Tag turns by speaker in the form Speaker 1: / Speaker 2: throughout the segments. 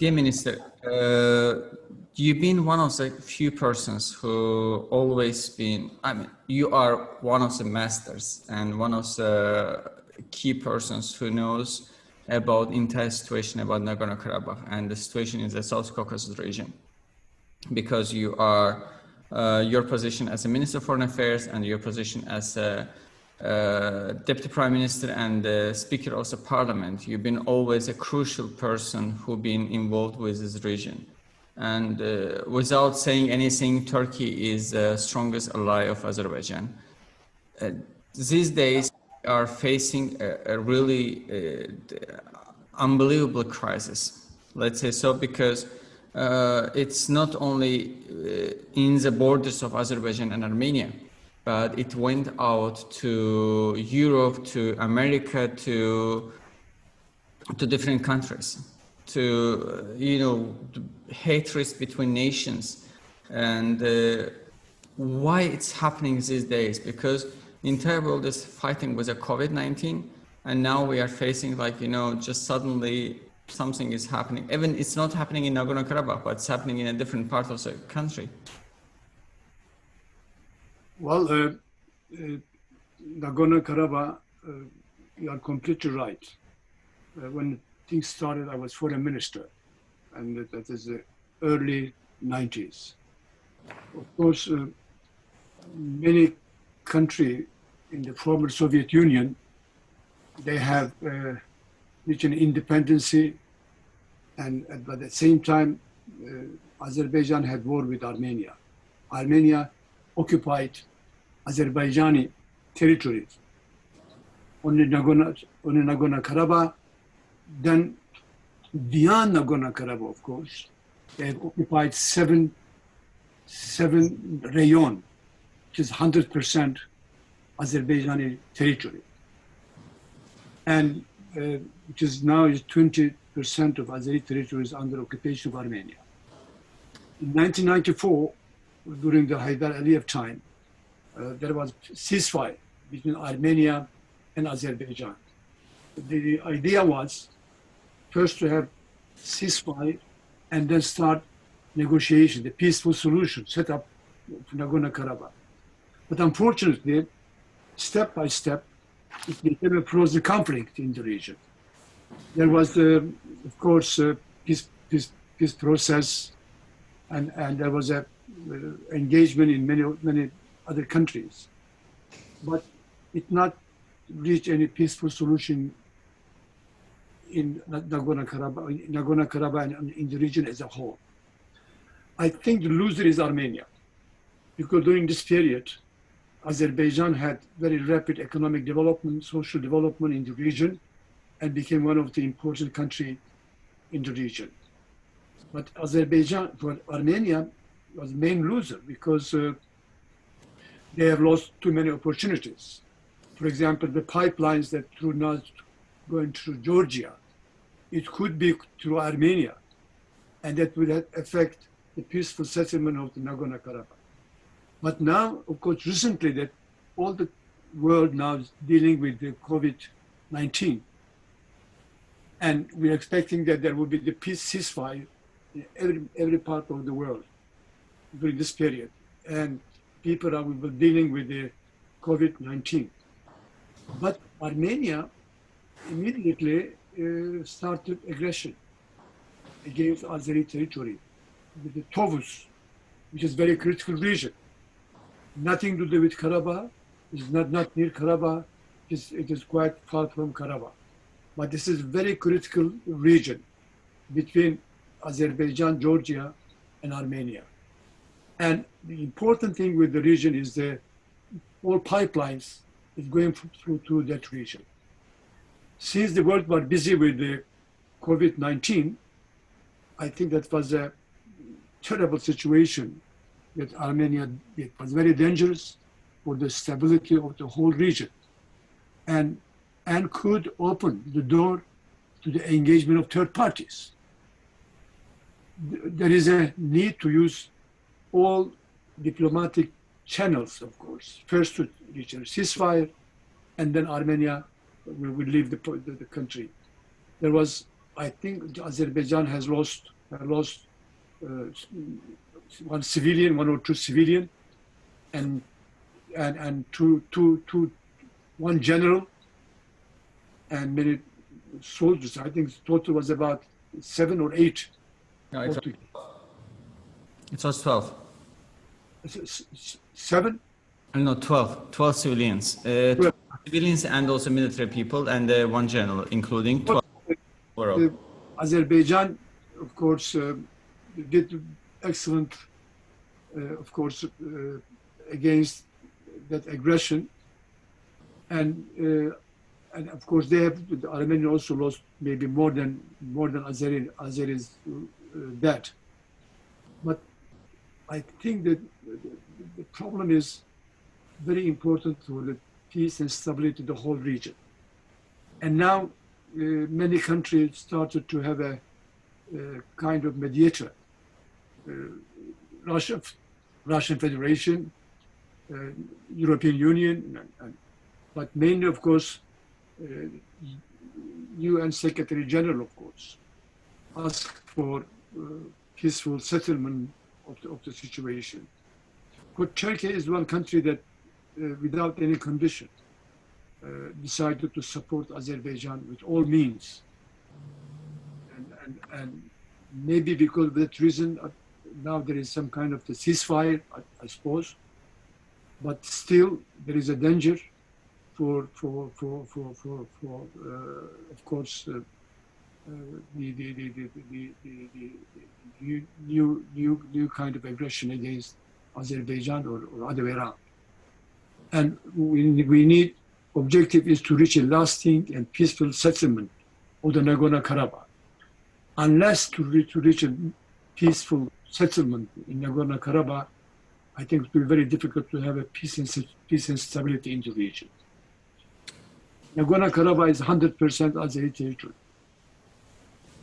Speaker 1: Dear Minister, you've been one of the few persons who always been, I mean, you are one of the masters and one of the key persons who knows about entire situation about Nagorno-Karabakh and the situation in the South Caucasus region, because you are, your position as a Minister of Foreign Affairs and your position as a Deputy Prime Minister and Speaker of the Parliament, you've been always a crucial person who's been involved with this region. And without saying anything, Turkey is the strongest ally of Azerbaijan. These days, we are facing a really unbelievable crisis, let's say so, because it's not only in the borders of Azerbaijan and Armenia, but it went out to Europe, to America, to different countries, to, you know, hatreds between nations. And why it's happening these days? Because the entire world is fighting with a COVID-19, and now we are facing, like, you know, just suddenly something is happening. Even it's not happening in Nagorno-Karabakh, but it's happening in a different part of the country.
Speaker 2: Well, Nagorno-Karabakh, you are completely right. When things started, I was foreign minister, and that is the early 90s. Of course, many countries in the former Soviet Union, they have reached an independency, and at the same time, Azerbaijan had war with Armenia. Armenia occupied Azerbaijani territories on the Nagorno-Karabakh, then beyond Nagorno-Karabakh, of course, they have occupied seven rayon, which is 100% Azerbaijani territory, and which is now 20% of Azeri territory is under occupation of Armenia. In 1994, during the Haydar Aliyev time, there was ceasefire between Armenia and Azerbaijan. The idea was first to have ceasefire and then start negotiation, the peaceful solution set up for Nagorno-Karabakh. But unfortunately, step by step, it became a frozen conflict in the region. There was, of course, peace process, and there was a engagement in many other countries, but it not reached any peaceful solution in Nagorno-Karabakh and in the region as a whole. I think the loser is Armenia, because during this period, Azerbaijan had very rapid economic development, social development in the region, and became one of the important countries in the region. But Azerbaijan, for Armenia, was the main loser because they have lost too many opportunities. For example, the pipelines that through now going through Georgia, it could be through Armenia, and that would affect the peaceful settlement of the Nagorno-Karabakh. But now, of course, recently that all the world now is dealing with the COVID-19, and we're expecting that there will be the peace ceasefire in every part of the world during this period, and people are dealing with the COVID-19. But Armenia immediately started aggression against Azeri territory with the Tovuz, which is very critical region. Nothing to do with Karabakh. It's not near Karabakh. It is quite far from Karabakh. But this is a very critical region between Azerbaijan, Georgia, and Armenia. And the important thing with the region is that all pipelines is going through that region. Since the world was busy with the COVID-19, I think that was a terrible situation that Armenia did. It was very dangerous for the stability of the whole region, and could open the door to the engagement of third parties. There is a need to use all diplomatic channels, of course, first to reach a ceasefire, and then Armenia will leave the country. There was I think Azerbaijan has lost one civilian, one or two civilian, and one general, and many soldiers. I think the total was about 7 or 8.
Speaker 1: No, it was 12.
Speaker 2: 7?
Speaker 1: No, 12. 12 civilians. 12 civilians and also military people, and one general, including 12 overall.
Speaker 2: Azerbaijan, of course, did excellent, of course, against that aggression, and of course the Armenian also lost maybe more than Azeris dead. But I think that the problem is very important for the peace and stability of the whole region. And now many countries started to have a kind of mediator. Russian Federation, European Union, but mainly, of course, UN Secretary General, of course, asked for peaceful settlement of the situation. But Turkey is one country that, without any condition, decided to support Azerbaijan with all means. And maybe because of that reason, now there is some kind of the ceasefire, I suppose. But still, there is a danger for of course, the new kind of aggression against Azerbaijan or other way around. And we need, objective is to reach a lasting and peaceful settlement of the Nagorno-Karabakh. Unless to reach a peaceful settlement in Nagorno-Karabakh, I think it will be very difficult to have a peace and stability in the region. Nagorno-Karabakh is 100% Azeri territory,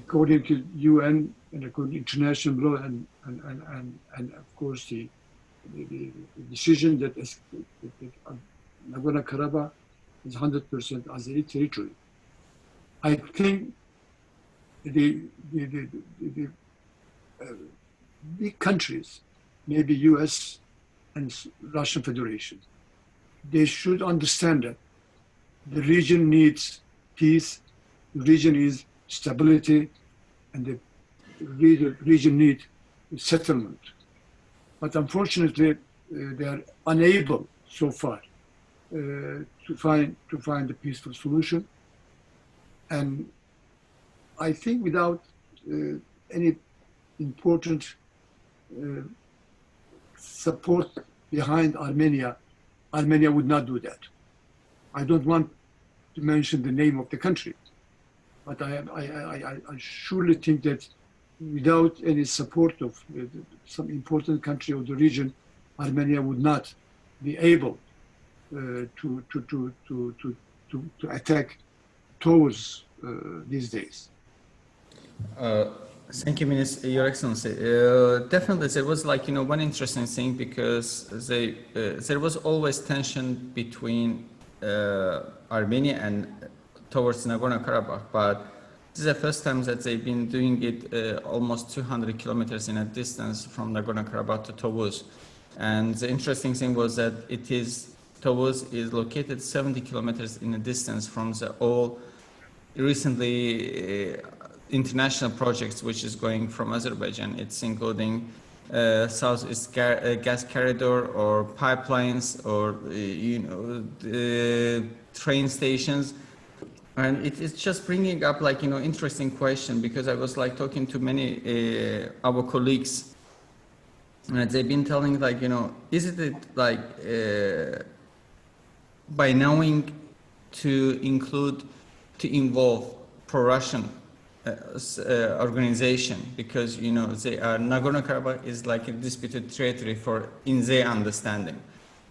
Speaker 2: according to UN and according to international law, and of course the decision that Nagorno-Karabakh is 100% Azeri territory. I think the big countries, maybe US and Russian Federation, they should understand that the region needs peace, the region needs stability, and the region needs settlement. But unfortunately, they are unable so far to find a peaceful solution. And I think without any important support behind Armenia would not do that. I don't want to mention the name of the country, but I surely think that without any support of some important country of the region, Armenia would not be able to attack towards these days.
Speaker 1: Thank you, Minister, Your Excellency. Definitely, there was one interesting thing, because there was always tension between Armenia and towards Nagorno-Karabakh, but this is the first time that they've been doing it almost 200 kilometers in a distance from Nagorno-Karabakh to Tovuz. And the interesting thing was that Tovuz is located 70 kilometers in a distance from the all recently international projects which is going from Azerbaijan. It's including Southeast gas corridor or pipelines or train stations. And it's just bringing up interesting question, because I was talking to many our colleagues, and they've been telling isn't it by knowing to involve pro-Russian organization, because they are Nagorno-Karabakh is a disputed territory in their understanding,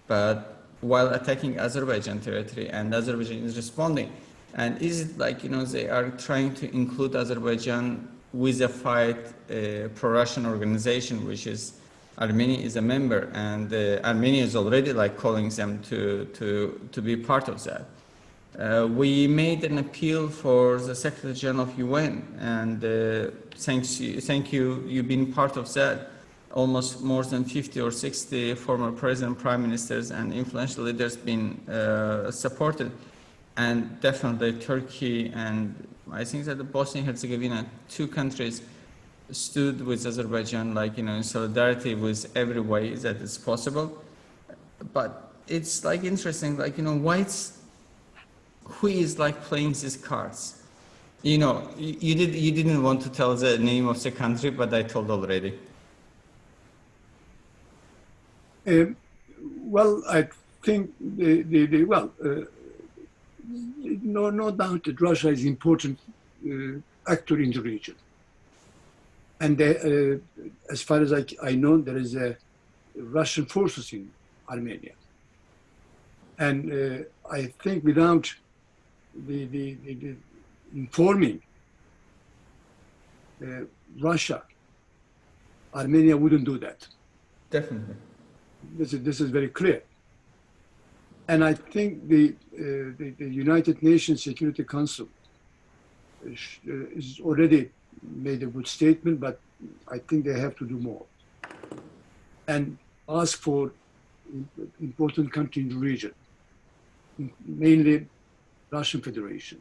Speaker 1: but while attacking Azerbaijan territory, and Azerbaijan is responding. And is it they are trying to include Azerbaijan with a fight pro-Russian organization, which is Armenia is a member, and Armenia is already calling them to be part of that. We made an appeal for the Secretary General of UN, and thank you, you've been part of that. Almost more than 50 or 60 former president, prime ministers, and influential leaders been supported, and definitely Turkey and I think that the Bosnia and Herzegovina, two countries, stood with Azerbaijan, like, in solidarity with every way that is possible. But it's like interesting, like, who is like playing these cards? You didn't want to tell the name of the country, but I told already.
Speaker 2: Well, I think no doubt that Russia is an important actor in the region. And as far as I know, there is Russian forces in Armenia. And I think without the informing Russia, Armenia wouldn't do that.
Speaker 1: Definitely.
Speaker 2: This is very clear. And I think the United Nations Security Council is already made a good statement, but I think they have to do more and ask for important country in the region, mainly Russian Federation.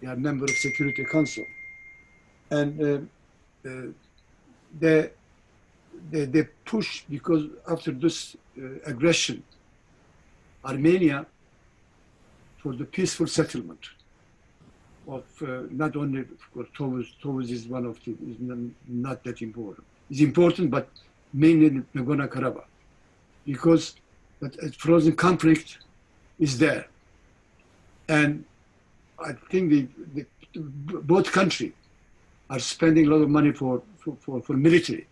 Speaker 2: They are member of Security Council, and they push, because after this aggression, Armenia, for the peaceful settlement of not only towards is one of the is not that important. It's important, but mainly Nagorno-Karabakh, because that frozen conflict is there, and I think both countries are spending a lot of money for military,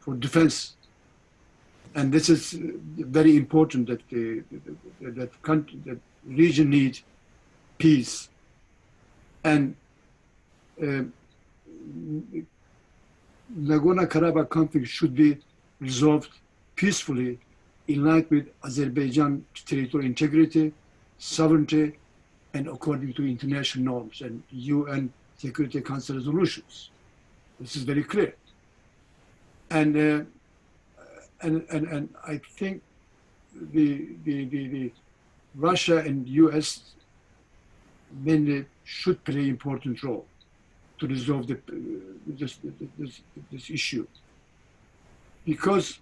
Speaker 2: for defense, and this is very important that that region needs peace, and Nagorno-Karabakh conflict should be resolved peacefully in line with Azerbaijan territorial integrity, sovereignty, and according to international norms and UN Security Council resolutions. This is very clear. And I think the Russia and US mainly should play an important role to resolve this issue, because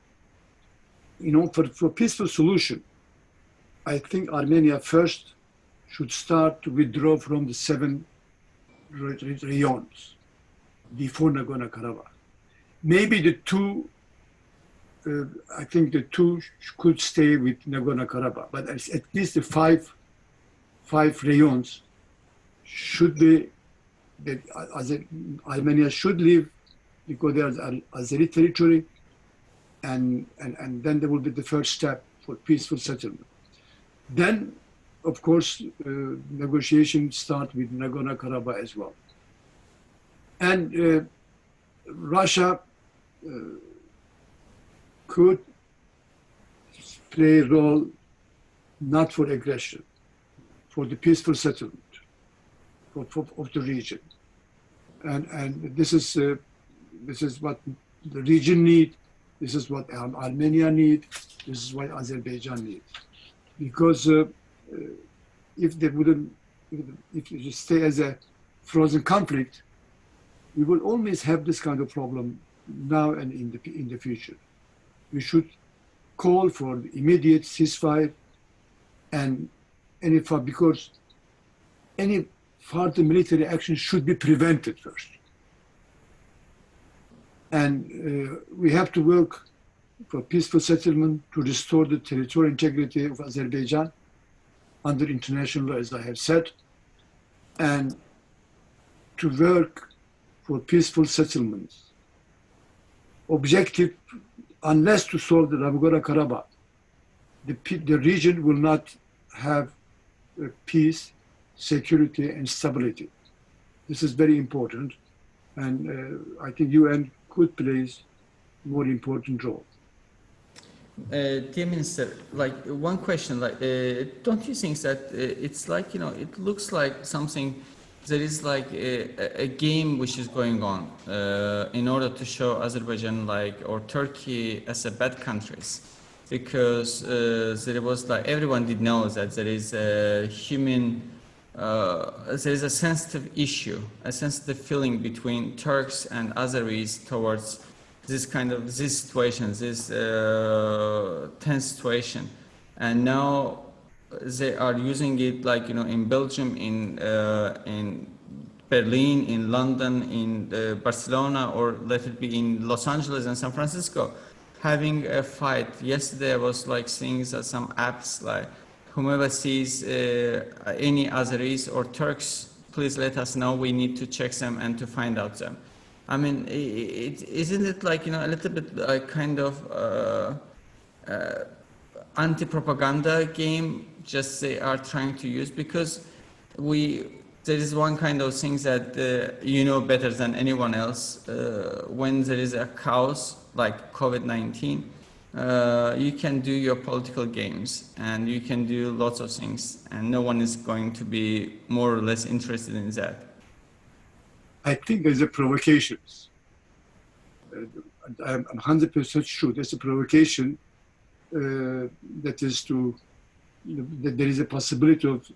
Speaker 2: for peaceful solution, I think Armenia first should start to withdraw from the 7 rayons before Nagorno-Karabakh. Maybe the two, I think the two could stay with Nagorno-Karabakh, but at least the five rayons should be, that Armenia should leave, because they are Azeri territory, and then there will be the first step for peaceful settlement. Then, of course, negotiations start with Nagorno-Karabakh as well. And Russia could play a role not for aggression, for the peaceful settlement of the region. And this is what the region needs. This is what Armenia needs. This is what Azerbaijan needs. Because if you stay as a frozen conflict, we will always have this kind of problem now and in the future. We should call for the immediate ceasefire and because any further military action should be prevented first. And we have to work for peaceful settlement to restore the territorial integrity of Azerbaijan under international law, as I have said, and to work for peaceful settlements. Objective, unless to solve the Nagorno-Karabakh, the region will not have peace, security, and stability. This is very important, and I think UN could play a more important role.
Speaker 1: Dear Minister, like one question, like, don't you think that it's like, you know, it looks like something, there is like a game which is going on in order to show Azerbaijan like, or Turkey as a bad countries, because there was like, everyone did know that there is a human, there is a sensitive issue, a sensitive feeling between Turks and Azeris towards this kind of this situation, this tense situation, and now they are using it like, you know, in Belgium, in Berlin, in London, in Barcelona, or let it be in Los Angeles and San Francisco, having a fight. Yesterday I was like seeing that some apps like, whomever sees any Azeris or Turks, please let us know. We need to check them and to find out them. I mean, isn't it like, you know, a little bit like kind of anti-propaganda game just they are trying to use? Because there is one kind of thing that you know better than anyone else, when there is a chaos like COVID-19, you can do your political games and you can do lots of things, and no one is going to be more or less interested in that.
Speaker 2: I think there's a provocation. I'm 100% sure there's a provocation that is to, that there is a possibility of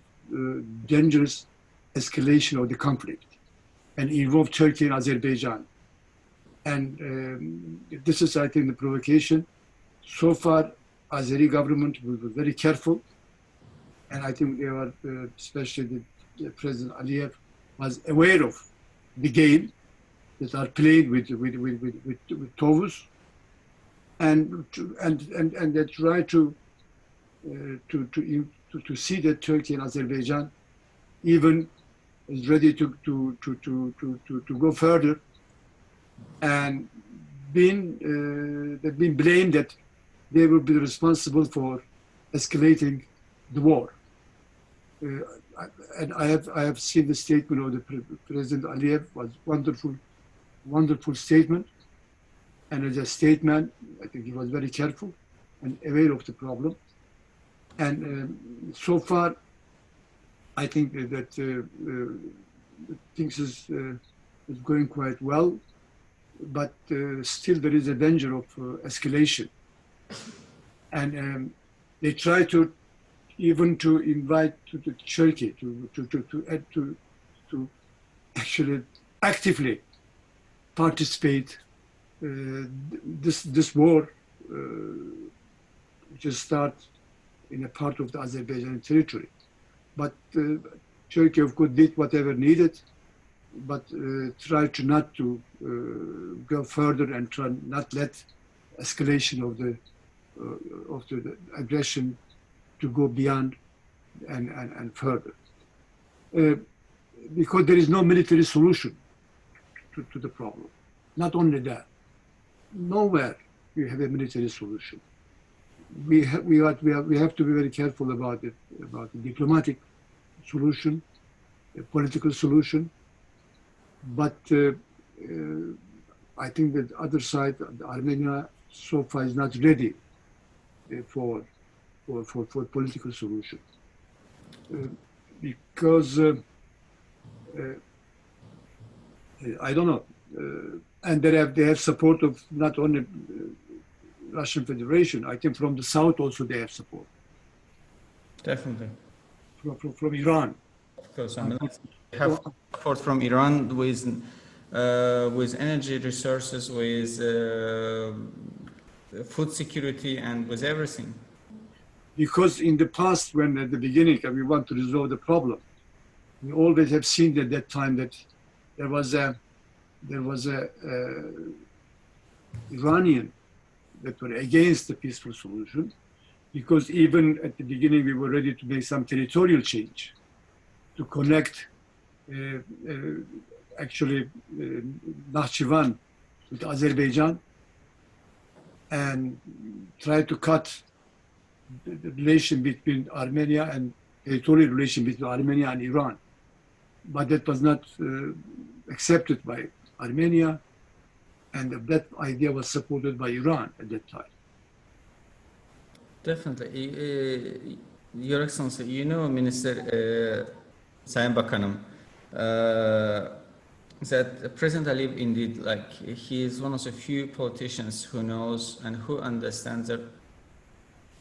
Speaker 2: dangerous escalation of the conflict and involve Turkey and Azerbaijan. And this is, I think, the provocation. So far, Azeri government was very careful, and I think they were, especially the President Aliyev, was aware of the game that are played with Tovuz, and they try to see that Turkey and Azerbaijan even is ready to go further, and they've been blamed that they will be responsible for escalating the war. And I have seen the statement of the President Aliyev. Was wonderful statement, and as a statesman, I think he was very careful and aware of the problem. And so far, I think that things is going quite well, but still there is a danger of escalation. And they try to even to invite to Turkey to actually actively participate this war, which is start in a part of the Azerbaijani territory. But Turkey, of course, did whatever needed, but tried to not to go further and try not let escalation of the aggression to go beyond and further. Because there is no military solution to the problem. Not only that, nowhere you have a military solution. We have to be very careful about the diplomatic solution, a political solution. But I think that the other side, Armenia, so far is not ready for political solution, because I don't know, and they have support of not only Russian Federation. I think from the south also they have support.
Speaker 1: Definitely.
Speaker 2: From Iran.
Speaker 1: Of course, I mean, they have support from Iran with energy resources, with food security, and with everything.
Speaker 2: Because in the past, when at the beginning we want to resolve the problem, we always have seen at that time that there was a Iranian that were against the peaceful solution, because even at the beginning we were ready to make some territorial change to connect actually Nakhchivan with Azerbaijan and try to cut the relation between Armenia and territorial relation between Armenia and Iran. But that was not accepted by Armenia, and that idea was supported by Iran at that time.
Speaker 1: Definitely. Your Excellency, you know, Minister Sayın Bakanım, that President Aliyev indeed, like, he is one of the few politicians who knows and who understands the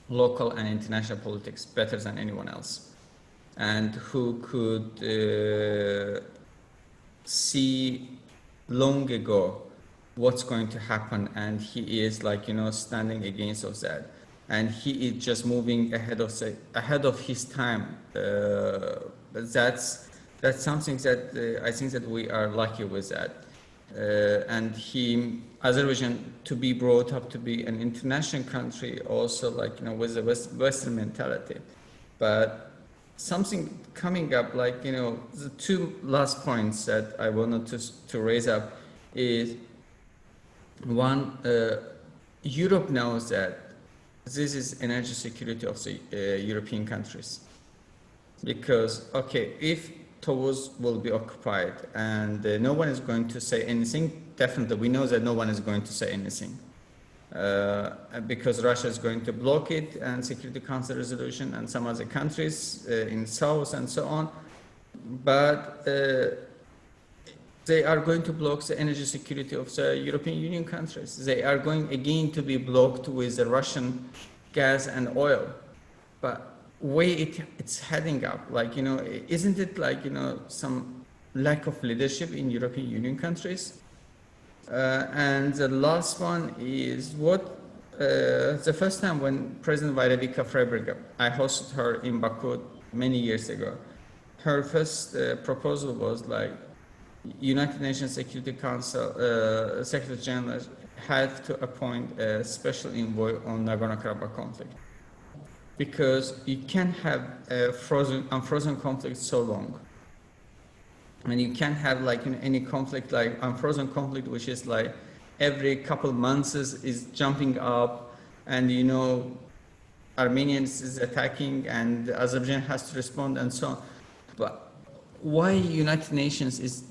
Speaker 1: local and international politics better than anyone else, and who could see long ago what's going to happen, and he is, like, you know, standing against of that, and he is just moving ahead of his time. That's something that I think that we are lucky with that. And Azerbaijan, to be brought up to be an international country, also, like, you know, with a Western mentality. But something coming up, like, you know, the two last points that I wanted to raise up is one, Europe knows that this is energy security of the European countries. Because, okay, if Tovuz will be occupied and no one is going to say anything, definitely we know that no one is going to say anything. Because Russia is going to block it, and Security Council resolution, and some other countries in South and so on. But they are going to block the energy security of the European Union countries. They are going again to be blocked with the Russian gas and oil. But way it's heading up, like, you know, isn't it, like, you know, some lack of leadership in European Union countries? And the last one is what the first time when President Vaidevika Freiberger, I hosted her in Baku many years ago, her first proposal was like United Nations Security Council Secretary General have to appoint a special envoy on Nagorno-Karabakh conflict, because you can't have a unfrozen conflict so long. And you can't have, like, you know, any conflict, like unfrozen conflict, which is like every couple months is jumping up, and, you know, Armenians is attacking and Azerbaijan has to respond and so on. But why United Nations is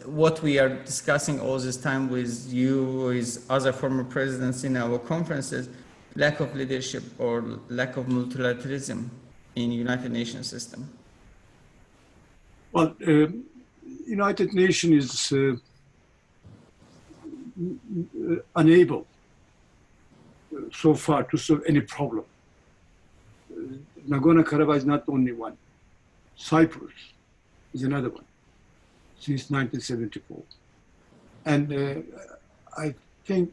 Speaker 1: what we are discussing all this time with you, with other former presidents in our conferences, lack of leadership or lack of multilateralism in United Nations system?
Speaker 2: Well, United Nations is unable so far to solve any problem. Nagorno-Karabakh is not only one. Cyprus is another one since 1974. And I think,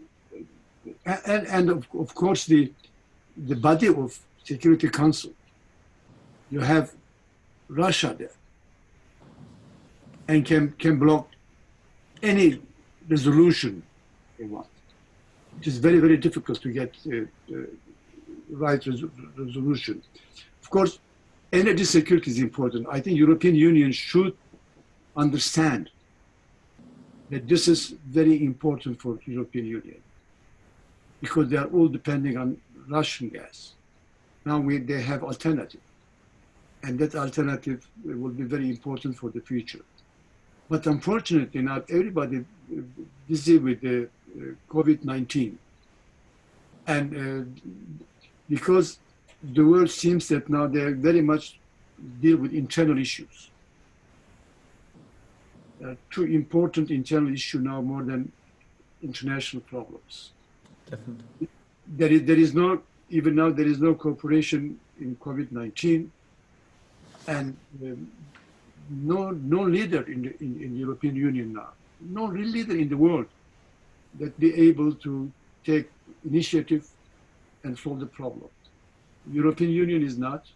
Speaker 2: and of course, the body of Security Council, you have Russia there, and can block any resolution they want. It is very, very difficult to get the right resolution. Of course, energy security is important. I think European Union should understand that this is very important for European Union, because they are all depending on Russian gas. Now they have alternative, and that alternative will be very important for the future. But unfortunately, not everybody busy with the COVID-19. And because the world seems that now they very much deal with internal issues. Too important internal issue now more than international problems.
Speaker 1: Definitely.
Speaker 2: There is no, even now there is no cooperation in COVID-19, and no leader in European Union now, no real leader in the world that be able to take initiative and solve the problem. European Union is not,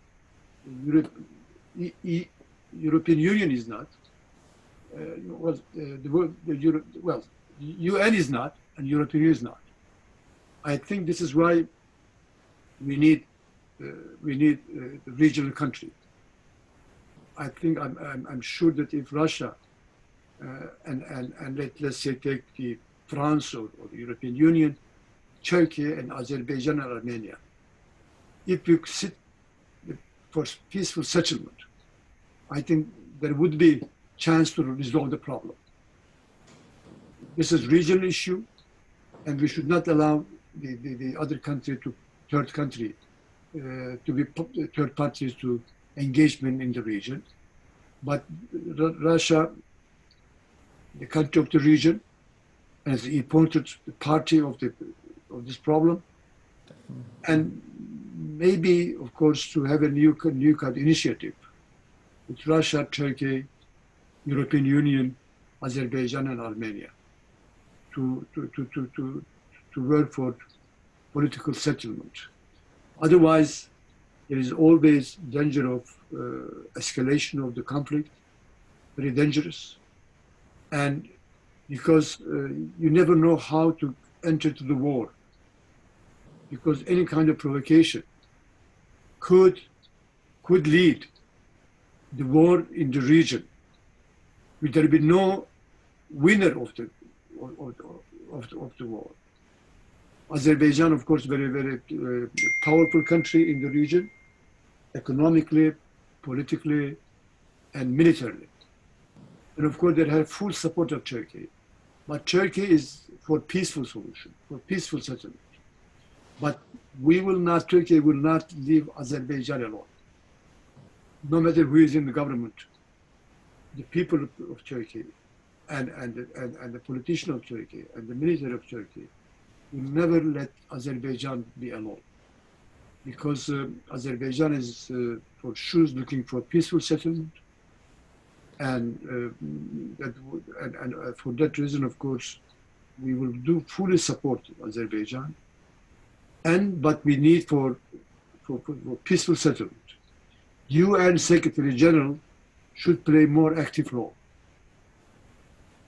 Speaker 2: European Union is not, UN is not, and European Union is not. I think this is why we need the regional country. I think I'm sure that if Russia and let's say take the France or the European Union, Turkey and Azerbaijan and Armenia, if you sit for peaceful settlement, I think there would be chance to resolve the problem. This is regional issue, and we should not allow the other country to third country, to be third parties to engagement in the region. But Russia, the country of the region, as an important party of this problem, and maybe, of course, to have a new kind of initiative with Russia, Turkey, European Union, Azerbaijan, and Armenia to work for political settlement. Otherwise, there is always danger of escalation of the conflict, very dangerous. And because you never know how to enter to the war, because any kind of provocation could lead the war in the region. There will be no winner of the war. Azerbaijan, of course, very powerful country in the region, economically, politically, and militarily. And of course, they have full support of Turkey. But Turkey is for peaceful solution, for peaceful settlement. But Turkey will not leave Azerbaijan alone. No matter who is in the government, the people of Turkey and the politicians of Turkey and the military of Turkey will never let Azerbaijan be alone. Because Azerbaijan is for sure looking for peaceful settlement. And for that reason, of course, we will fully support Azerbaijan. But we need for peaceful settlement. UN Secretary General should play more active role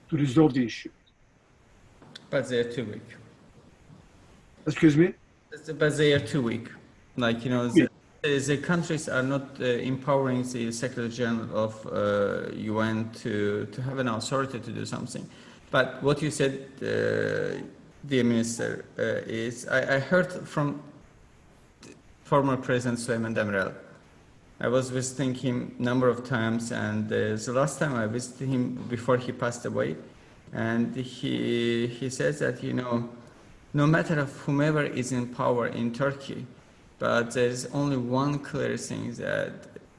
Speaker 2: to resolve the issue.
Speaker 1: But they're too weak.
Speaker 2: Excuse me?
Speaker 1: But they are too weak. Like, the countries are not empowering the Secretary General of UN to have an authority to do something. But what you said, dear Minister, is I heard from former President Süleyman Demirel. I was visiting him a number of times, and the last time I visited him before he passed away, and he says that, no matter of whomever is in power in Turkey, but there's only one clear thing, that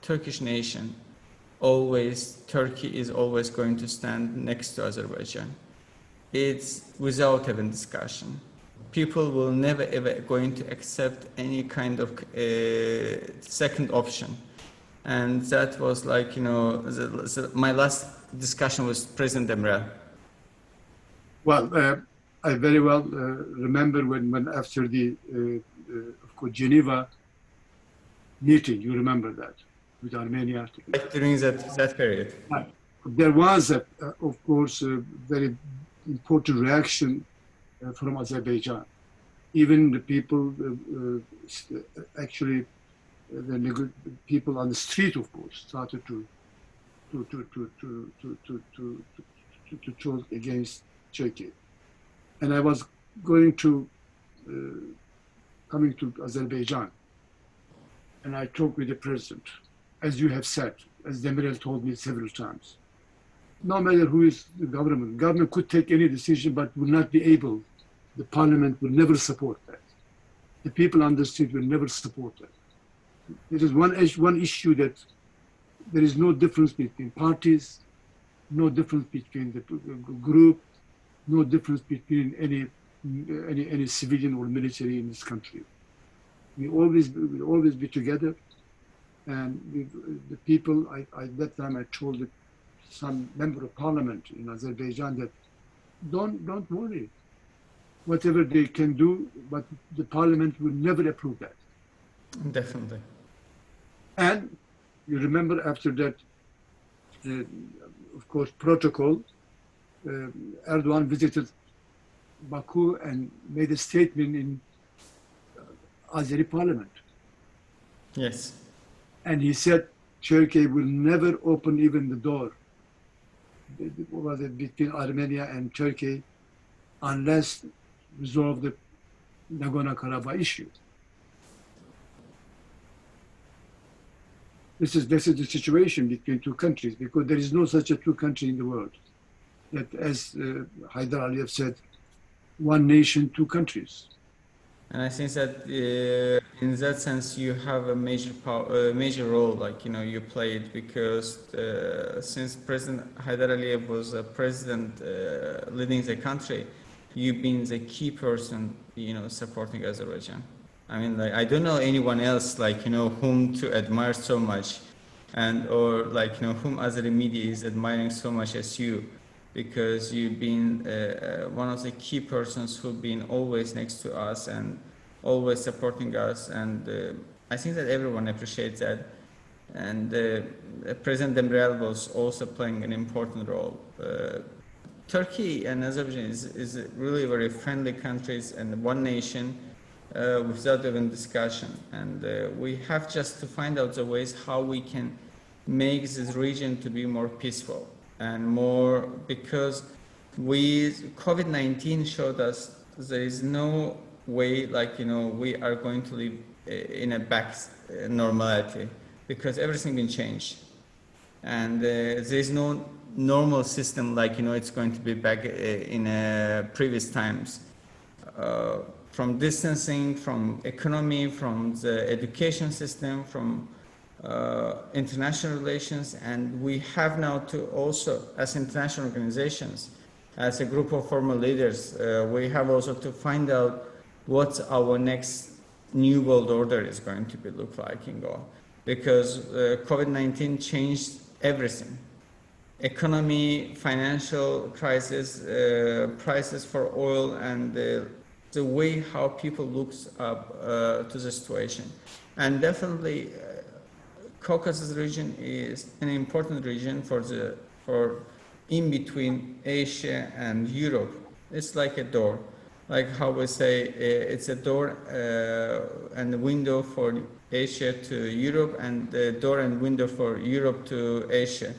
Speaker 1: Turkish nation, Turkey is always going to stand next to Azerbaijan. It's without even discussion. People will never ever going to accept any kind of second option. And that was like, my last discussion with President Demirel.
Speaker 2: Well, I very well remember when after the of course, Geneva meeting, you remember that, with Armenia.
Speaker 1: During that period.
Speaker 2: There was, of course, a very important reaction from Azerbaijan. Even the people, actually, the people on the street, of course, started to talk against Turkey. And I was coming to Azerbaijan, and I talked with the president, as you have said, as Demirel told me several times. No matter who is the government could take any decision, but will not be able. The parliament will never support that. The people on the street will never support that. There is one issue that there is no difference between parties, no difference between the group, no difference between any civilian or military in this country. We always be together, and the people. At that time, I told some member of parliament in Azerbaijan that don't worry, whatever they can do, but the parliament will never approve that.
Speaker 1: Definitely.
Speaker 2: And you remember after that, of course, protocol. Erdogan visited Baku and made a statement in Azeri parliament.
Speaker 1: Yes.
Speaker 2: And he said Turkey will never open even the door between Armenia and Turkey unless resolve the Nagorno-Karabakh issue. This is the situation between two countries, because there is no such a two country in the world. That, as Haydar Aliyev said, one nation, two countries.
Speaker 1: And I think that in that sense you have a major role, like you played, because since President Haidar Aliyev was a president leading the country, you've been the key person, supporting Azerbaijan. I mean, like, I don't know anyone else, like, whom to admire so much, and or like, whom Azeri media is admiring so much as you, because you've been one of the key persons who've been always next to us and always supporting us, and I think that everyone appreciates that. And President Demirel was also playing an important role. Turkey and Azerbaijan is really very friendly countries and one nation without even discussion. And we have just to find out the ways how we can make this region to be more peaceful and more, because COVID-19 showed us there is no way, like, we are going to live in a back normality, because everything been changed. And there is no normal system, like, it's going to be back in previous times. From distancing, from economy, from the education system, from international relations, and we have now to also, as international organizations, as a group of former leaders, we have also to find out what our next new world order is going to be look like in Goa, because COVID-19 changed everything. Economy, financial crisis, prices for oil, and the way how people looks up to the situation. And definitely Caucasus region is an important region for in between Asia and Europe. It's like a door, like how we say it's a door and a window for Asia to Europe, and the door and window for Europe to Asia.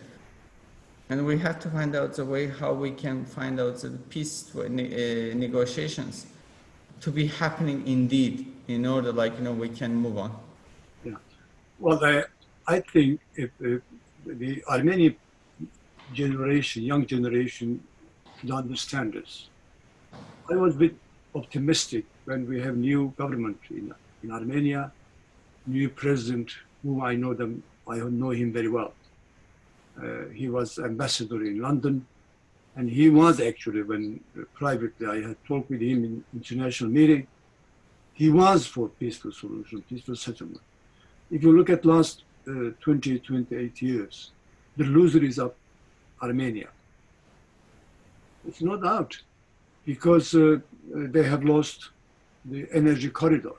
Speaker 1: And we have to find out the way how we can find out the peace negotiations to be happening indeed, in order, like, we can move on.
Speaker 2: Yeah. Well, I think if the Armenian generation, young generation, should understand this. I was a bit optimistic when we have new government in Armenia, new president, whom I know him very well. He was ambassador in London, and he was actually, when privately I had talked with him in international meeting, he was for peaceful solution, peaceful settlement. If you look at last 28 years, the loser is Armenia. It's no doubt, because they have lost the energy corridor,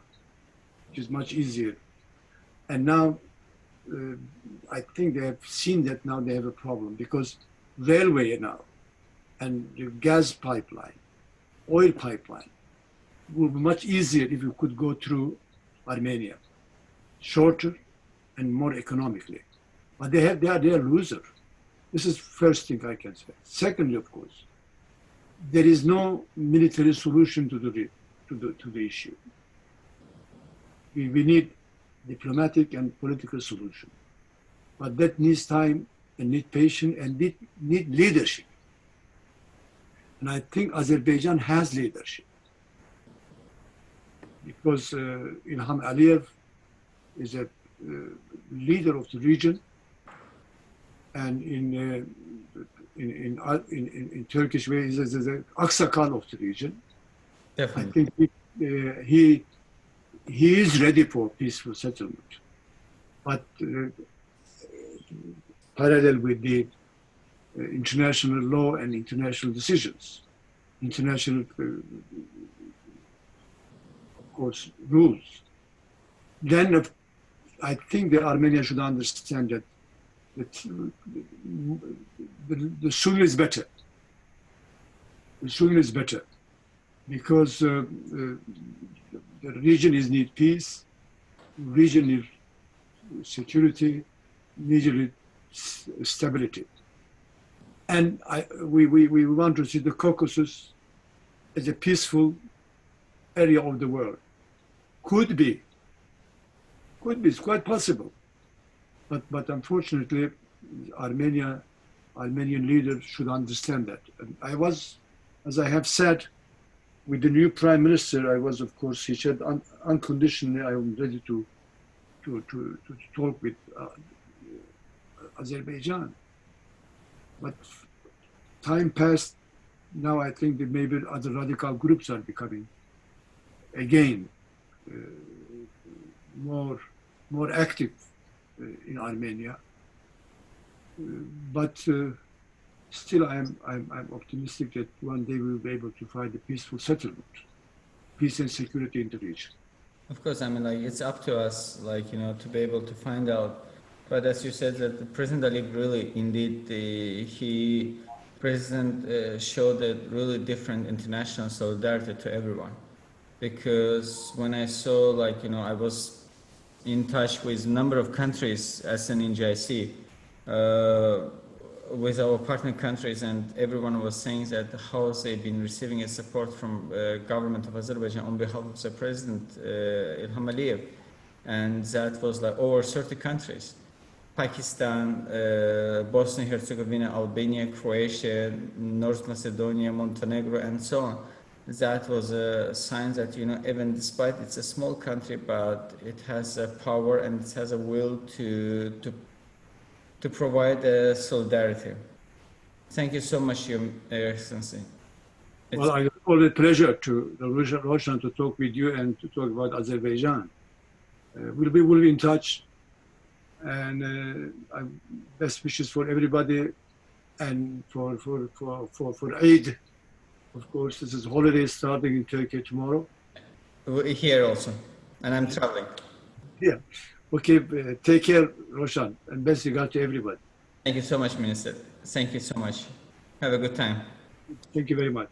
Speaker 2: which is much easier. And now, I think they have seen that now they have a problem, because railway now and the gas pipeline, oil pipeline, would be much easier if you could go through Armenia, shorter and more economically. But they are loser. This is first thing I can say. Secondly, of course, there is no military solution to the issue. We need diplomatic and political solution, but that needs time and need patience and need leadership. And I think Azerbaijan has leadership, because Ilham Aliyev is a leader of the region, and in Turkish way is the aksakal of the region.
Speaker 1: Definitely.
Speaker 2: I think he is ready for peaceful settlement, but parallel with the international law and international decisions, international, of course, rules. Then I think that Armenia should understand that the sooner is better. The sooner is better, because the region need peace, region needs security, region needs stability. And we want to see the Caucasus as a peaceful area of the world. Could be, it's quite possible. But unfortunately, Armenian leaders should understand that. And I was, as I have said, with the new prime minister, I was, of course, he said unconditionally, I am ready to talk with Azerbaijan. But time passed. Now I think that maybe other radical groups are becoming again more active in Armenia. But still, I'm optimistic that one day we will be able to find a peaceful settlement, peace and security in the region.
Speaker 1: Of course, I mean, like, it's up to us, like, to be able to find out. But as you said, that President Aliyev really, indeed, President showed a really different international solidarity to everyone. Because when I saw, like, I was in touch with a number of countries as an NGIC, with our partner countries, and everyone was saying that how they've been receiving a support from government of Azerbaijan on behalf of the President Ilham Aliyev, and that was like over 30 countries: Pakistan, Bosnia and Herzegovina, Albania, Croatia, North Macedonia, Montenegro, and so on. That was a sign that even despite it's a small country, but it has a power and it has a will to provide solidarity. Thank you so much, Your Excellency.
Speaker 2: Well, I call it a pleasure to Roshan to talk with you and to talk about Azerbaijan. We'll be in touch, and best wishes for everybody, and for Eid. Of course, this is holiday starting in Turkey tomorrow.
Speaker 1: Here also, and I'm traveling.
Speaker 2: Yeah. Okay, take care, Roshan, and best regard to everybody.
Speaker 1: Thank you so much, Minister. Thank you so much. Have a good time.
Speaker 2: Thank you very much.